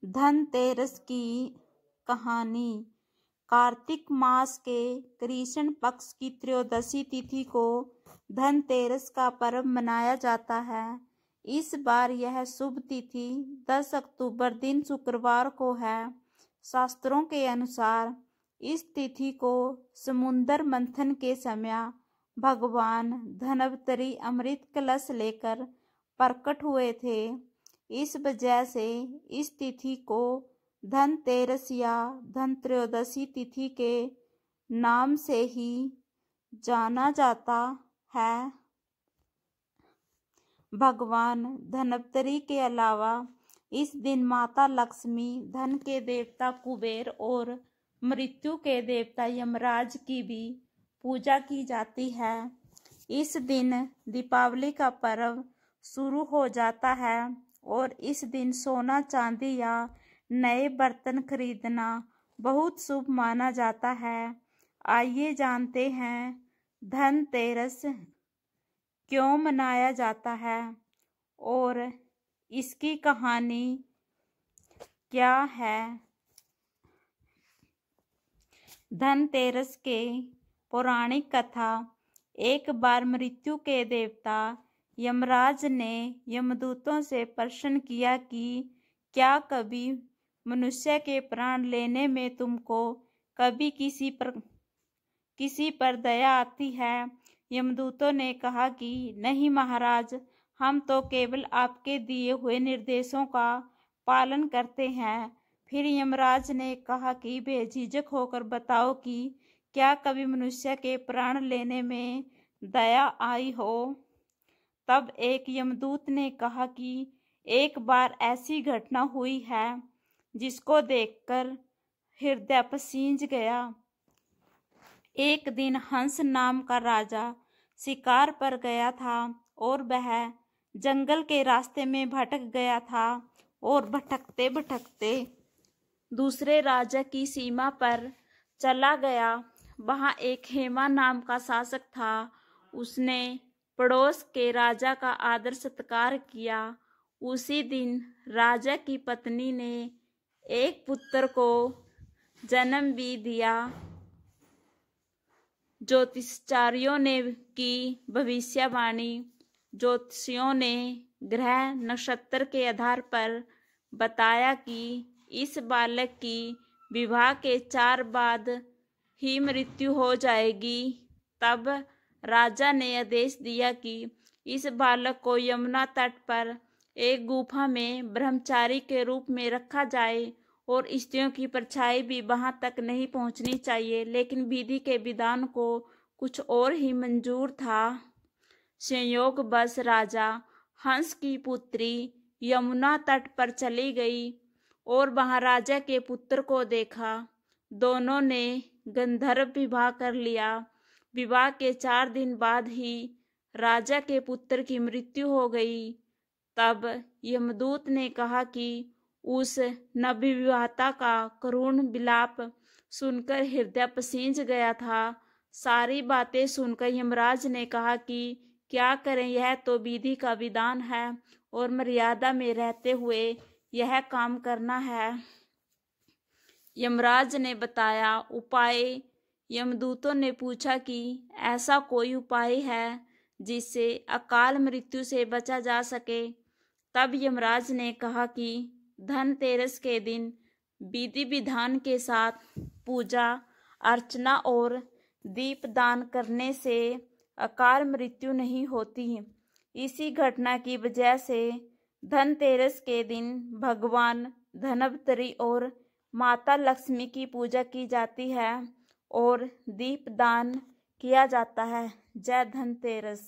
धनतेरस की कहानी। कार्तिक मास के कृष्ण पक्ष की त्रयोदशी तिथि को धनतेरस का पर्व मनाया जाता है। इस बार यह शुभ तिथि 10 अक्टूबर दिन शुक्रवार को है। शास्त्रों के अनुसार इस तिथि को समुद्र मंथन के समय भगवान धन्वंतरि अमृत कलश लेकर प्रकट हुए थे। इस वजह से इस तिथि को धनतेरस या धनत्रयोदशी तिथि के नाम से ही जाना जाता है। भगवान धन्वंतरि के अलावा इस दिन माता लक्ष्मी, धन के देवता कुबेर और मृत्यु के देवता यमराज की भी पूजा की जाती है। इस दिन दीपावली का पर्व शुरू हो जाता है और इस दिन सोना चांदी या नए बर्तन खरीदना बहुत शुभ माना जाता है। आइए जानते हैं धनतेरस क्यों मनाया जाता है और इसकी कहानी क्या है। धनतेरस के पौराणिक कथा। एक बार मृत्यु के देवता यमराज ने यमदूतों से प्रश्न किया कि क्या कभी मनुष्य के प्राण लेने में तुमको कभी किसी पर दया आती है। यमदूतों ने कहा कि नहीं महाराज, हम तो केवल आपके दिए हुए निर्देशों का पालन करते हैं। फिर यमराज ने कहा कि बेझिझक होकर बताओ कि क्या कभी मनुष्य के प्राण लेने में दया आई हो। तब एक यमदूत ने कहा कि एक बार ऐसी घटना हुई है जिसको देखकर हृदय पसीज गया। एक दिन हंस नाम का राजा शिकार पर गया था और वह जंगल के रास्ते में भटक गया था और भटकते भटकते दूसरे राजा की सीमा पर चला गया। वहां एक हेमा नाम का शासक था। उसने पड़ोस के राजा का आदर सत्कार किया। उसी दिन राजा की पत्नी ने एक पुत्र को जन्म भी दिया। ज्योतिषाचार्यों ने की भविष्यवाणी। ज्योतिषियों ने ग्रह नक्षत्र के आधार पर बताया कि इस बालक की विवाह के 4 बाद ही मृत्यु हो जाएगी। तब राजा ने आदेश दिया कि इस बालक को यमुना तट पर एक गुफा में ब्रह्मचारी के रूप में रखा जाए और स्त्रियों की परछाई भी वहां तक नहीं पहुंचनी चाहिए। लेकिन विधि के विधान को कुछ और ही मंजूर था। संयोगवश राजा हंस की पुत्री यमुना तट पर चली गई और वहां राजा के पुत्र को देखा। दोनों ने गंधर्व विवाह कर लिया। विवाह के 4 दिन बाद ही राजा के पुत्र की मृत्यु हो गई। तब यमदूत ने कहा कि उस नवविवाहिता का करुण विलाप सुनकर हृदय पसीज गया था। सारी बातें सुनकर यमराज ने कहा कि क्या करें, यह तो विधि का विधान है और मर्यादा में रहते हुए यह काम करना है। यमराज ने बताया उपाय। यमदूतों ने पूछा कि ऐसा कोई उपाय है जिससे अकाल मृत्यु से बचा जा सके। तब यमराज ने कहा कि धनतेरस के दिन विधि विधान के साथ पूजा अर्चना और दीपदान करने से अकाल मृत्यु नहीं होती। इसी घटना की वजह से धनतेरस के दिन भगवान धन्वंतरि और माता लक्ष्मी की पूजा की जाती है और दीपदान किया जाता है। जय धनतेरस।